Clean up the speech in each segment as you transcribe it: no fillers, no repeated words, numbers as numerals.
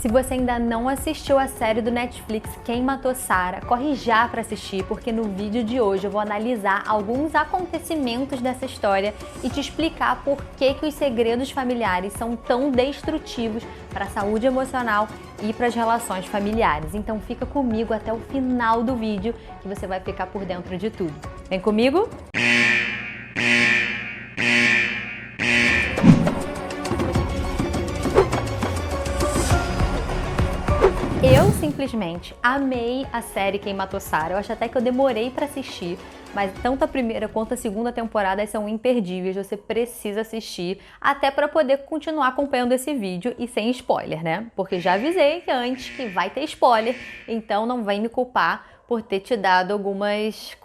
Se você ainda não assistiu a série do Netflix Quem Matou Sarah, corre já para assistir, porque no vídeo de hoje eu vou analisar alguns acontecimentos dessa história e te explicar por que os segredos familiares são tão destrutivos para a saúde emocional e para as relações familiares. Então fica comigo até o final do vídeo que você vai ficar por dentro de tudo. Vem comigo? Eu simplesmente amei a série Quem Matou Sarah. Eu acho até que eu demorei para assistir, mas tanto a primeira quanto a segunda temporada são imperdíveis. Você precisa assistir até para poder continuar acompanhando esse vídeo e sem spoiler, né? Porque já avisei antes que vai ter spoiler, então não vem me culpar por ter te dado algumas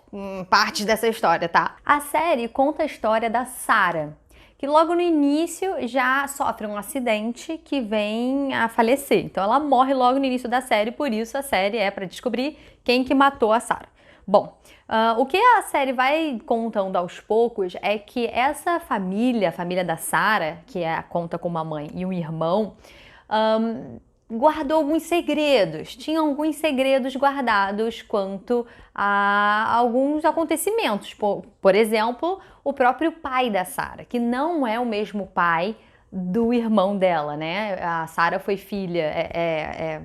partes dessa história, tá? A série conta a história da Sarah, que logo no início já sofre um acidente que vem a falecer. Então ela morre logo no início da série, por isso a série é para descobrir quem que matou a Sarah. Bom, o que a série vai contando aos poucos é que essa família, a família da Sarah, que conta com uma mãe e um irmão, guardou alguns segredos, tinha alguns segredos guardados quanto a alguns acontecimentos. Por exemplo, o próprio pai da Sarah, que não é o mesmo pai do irmão dela, né? A Sarah foi filha,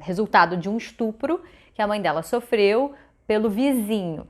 resultado de um estupro que a mãe dela sofreu pelo vizinho.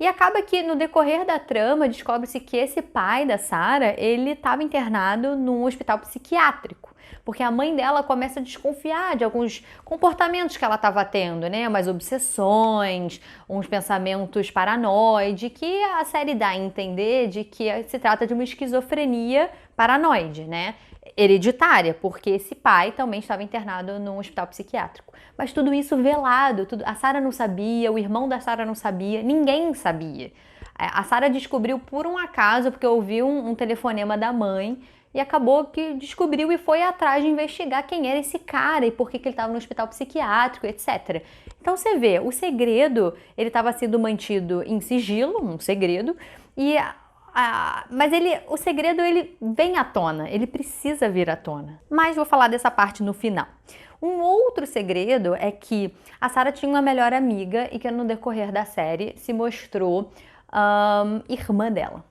E acaba que no decorrer da trama descobre-se que esse pai da Sarah, ele estava internado num hospital psiquiátrico, porque a mãe dela começa a desconfiar de alguns comportamentos que ela estava tendo, né? Umas obsessões, uns pensamentos paranoide, que a série dá a entender de que se trata de uma esquizofrenia paranoide, né? Hereditária, porque esse pai também estava internado num hospital psiquiátrico. Mas tudo isso velado, a Sarah não sabia, o irmão da Sarah não sabia, ninguém sabia. A Sarah descobriu por um acaso, porque ouviu um telefonema da mãe e acabou que descobriu e foi atrás de investigar quem era esse cara e por que ele estava no hospital psiquiátrico, etc. Então você vê, o segredo, ele estava sendo mantido em sigilo, um segredo, mas o segredo ele vem à tona, ele precisa vir à tona. Mas vou falar dessa parte no final. Um outro segredo é que a Sarah tinha uma melhor amiga e que no decorrer da série se mostrou irmã dela.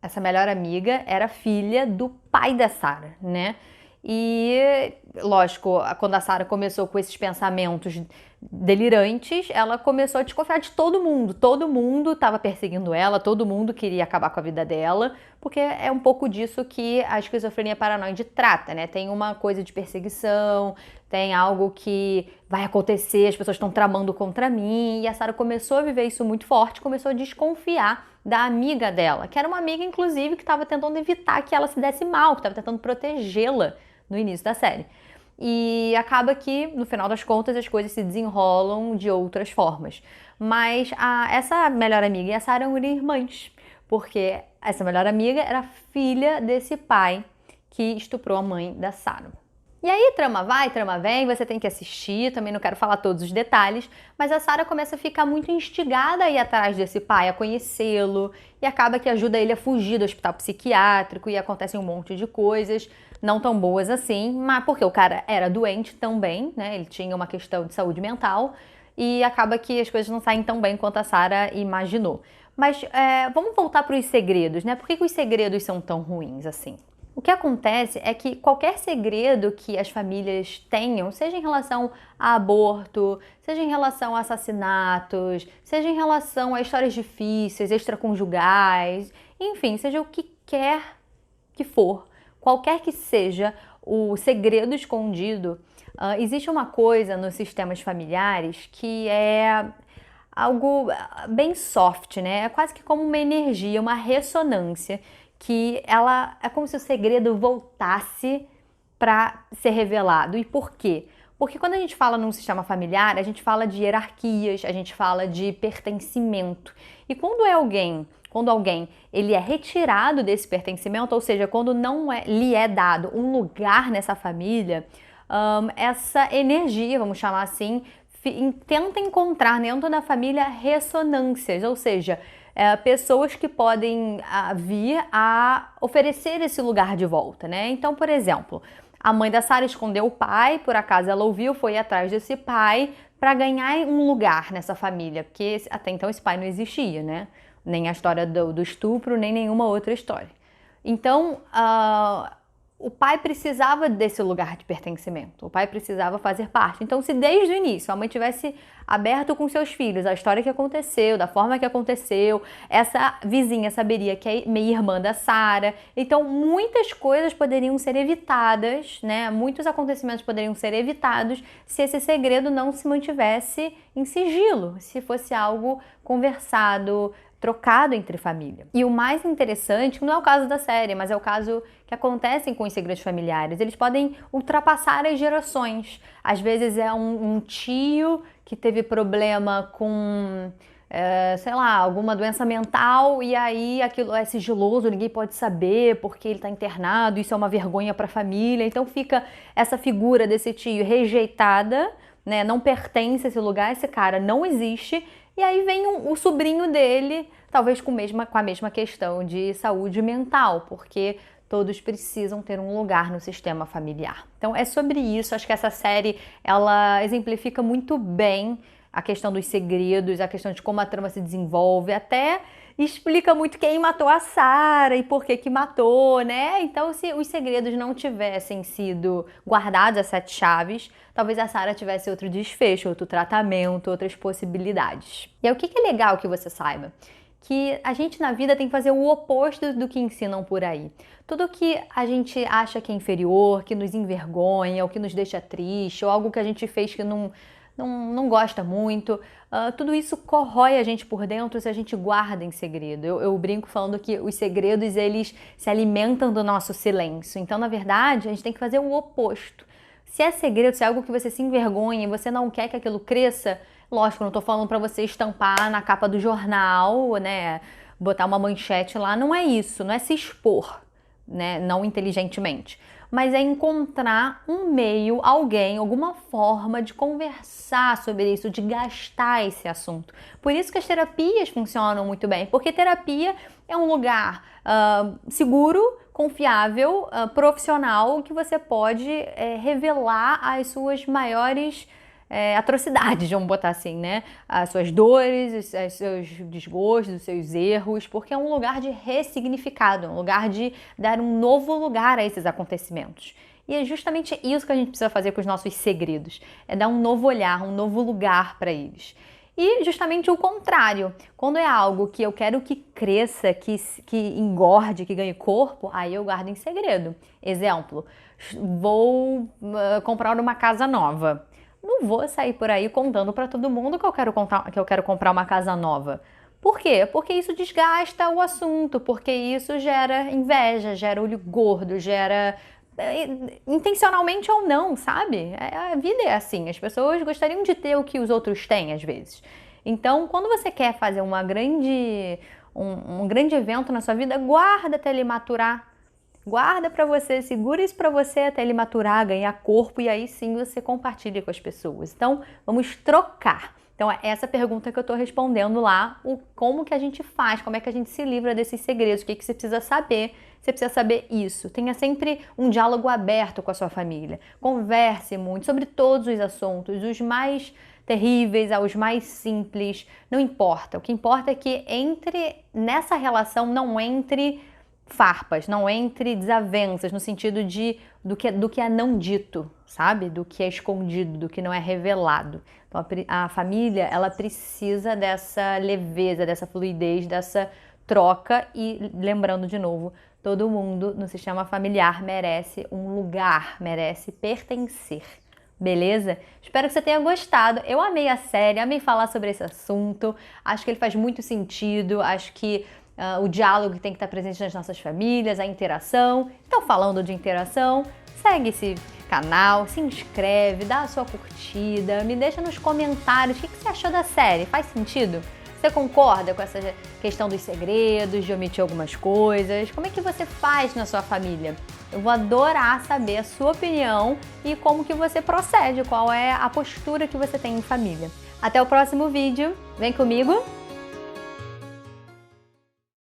Essa melhor amiga era filha do pai da Sarah, né? E, lógico, quando a Sarah começou com esses pensamentos delirantes, ela começou a desconfiar de todo mundo. Todo mundo estava perseguindo ela, todo mundo queria acabar com a vida dela, porque é um pouco disso que a esquizofrenia paranoide trata, né? Tem uma coisa de perseguição, tem algo que vai acontecer, as pessoas estão tramando contra mim, e a Sarah começou a viver isso muito forte, começou a desconfiar da amiga dela, que era uma amiga, inclusive, que estava tentando evitar que ela se desse mal, que estava tentando protegê-la no início da série. E acaba que, no final das contas, as coisas se desenrolam de outras formas. Mas essa melhor amiga e a Sarah eram irmãs, porque essa melhor amiga era filha desse pai que estuprou a mãe da Sarah. E aí, trama vai, trama vem, você tem que assistir, também não quero falar todos os detalhes, mas a Sarah começa a ficar muito instigada a ir atrás desse pai, a conhecê-lo, e acaba que ajuda ele a fugir do hospital psiquiátrico, e acontecem um monte de coisas, não tão boas assim, mas porque o cara era doente também, né, ele tinha uma questão de saúde mental, e acaba que as coisas não saem tão bem quanto a Sarah imaginou. Mas vamos voltar para os segredos, né, por que os segredos são tão ruins assim? O que acontece é que qualquer segredo que as famílias tenham, seja em relação a aborto, seja em relação a assassinatos, seja em relação a histórias difíceis, extraconjugais, enfim, seja o que quer que for, qualquer que seja o segredo escondido, existe uma coisa nos sistemas familiares que é algo bem soft, né? É quase que como uma energia, uma ressonância, que ela é como se o segredo voltasse para ser revelado. E por quê? Porque quando a gente fala num sistema familiar, a gente fala de hierarquias, a gente fala de pertencimento. E quando alguém ele é retirado desse pertencimento, ou seja, quando lhe é dado um lugar nessa família, essa energia, vamos chamar assim, tenta encontrar dentro da família ressonâncias, ou seja, pessoas que podem vir a oferecer esse lugar de volta, né? Então, por exemplo, A mãe da Sara escondeu o pai, por acaso ela ouviu, foi atrás desse pai para ganhar um lugar nessa família, porque até então esse pai não existia, né? Nem a história do estupro, nem nenhuma outra história. Então, o pai precisava desse lugar de pertencimento, o pai precisava fazer parte. Então, se desde o início a mãe tivesse aberto com seus filhos a história que aconteceu, da forma que aconteceu, essa vizinha saberia que é meia irmã da Sara. Então, muitas coisas poderiam ser evitadas, né? Muitos acontecimentos poderiam ser evitados se esse segredo não se mantivesse em sigilo, se fosse algo conversado, trocado entre família. E o mais interessante, não é o caso da série, mas é o caso que acontecem com os segredos familiares. Eles podem ultrapassar as gerações. Às vezes é um tio que teve problema com, sei lá, alguma doença mental e aí aquilo é sigiloso, ninguém pode saber porque ele está internado, isso é uma vergonha para a família. Então fica essa figura desse tio rejeitada, né? Não pertence a esse lugar, esse cara não existe. E aí vem o sobrinho dele, talvez com a mesma questão de saúde mental, porque todos precisam ter um lugar no sistema familiar. Então é sobre isso, acho que essa série, ela exemplifica muito bem a questão dos segredos, a questão de como a trama se desenvolve, até explica muito quem matou a Sara e por que matou, né? Então, se os segredos não tivessem sido guardados a 7 chaves, talvez a Sara tivesse outro desfecho, outro tratamento, outras possibilidades. E aí, o que é legal que você saiba? Que a gente na vida tem que fazer o oposto do que ensinam por aí. Tudo que a gente acha que é inferior, que nos envergonha, ou que nos deixa triste, ou algo que a gente fez que não gosta muito, tudo isso corrói a gente por dentro se a gente guarda em segredo. Eu brinco falando que os segredos, eles se alimentam do nosso silêncio. Então, na verdade, a gente tem que fazer o oposto. Se é segredo, se é algo que você se envergonha e você não quer que aquilo cresça, lógico, não estou falando para você estampar na capa do jornal, né, botar uma manchete lá, não é isso, não é se expor, né, não inteligentemente. Mas é encontrar um meio, alguém, alguma forma de conversar sobre isso, de gastar esse assunto. Por isso que as terapias funcionam muito bem, porque terapia é um lugar seguro, confiável, profissional, que você pode revelar as suas maiores atrocidades, vamos botar assim, né? As suas dores, os seus desgostos, os seus erros, porque é um lugar de ressignificado, um lugar de dar um novo lugar a esses acontecimentos. E é justamente isso que a gente precisa fazer com os nossos segredos, é dar um novo olhar, um novo lugar para eles. E justamente o contrário, quando é algo que eu quero que cresça, que engorde, que ganhe corpo, aí eu guardo em segredo. Exemplo, vou comprar uma casa nova. Não vou sair por aí contando para todo mundo que eu quero comprar uma casa nova. Por quê? Porque isso desgasta o assunto, porque isso gera inveja, gera olho gordo, gera intencionalmente ou não, sabe? A vida é assim, as pessoas gostariam de ter o que os outros têm às vezes. Então, quando você quer fazer um grande evento na sua vida, guarda até ele maturar. Guarda para você, segura isso para você até ele maturar, ganhar corpo e aí sim você compartilha com as pessoas. Então, vamos trocar. Então, é essa pergunta que eu estou respondendo lá, como que a gente faz, como é que a gente se livra desses segredos, o que você precisa saber. Você precisa saber isso. Tenha sempre um diálogo aberto com a sua família. Converse muito sobre todos os assuntos, os mais terríveis aos mais simples, não importa. O que importa é que nessa relação não entre farpas, não entre desavenças, no sentido do que é não dito, sabe? Do que é escondido, do que não é revelado. Então a família, ela precisa dessa leveza, dessa fluidez, dessa troca e lembrando de novo, todo mundo no sistema familiar merece um lugar, merece pertencer. Beleza? Espero que você tenha gostado. Eu amei a série, amei falar sobre esse assunto. Acho que ele faz muito sentido, acho que o diálogo tem que estar presente nas nossas famílias, a interação. Então, falando de interação, segue esse canal, se inscreve, dá a sua curtida, me deixa nos comentários o que você achou da série. Faz sentido? Você concorda com essa questão dos segredos, de omitir algumas coisas? Como é que você faz na sua família? Eu vou adorar saber a sua opinião e como que você procede, qual é a postura que você tem em família. Até o próximo vídeo. Vem comigo!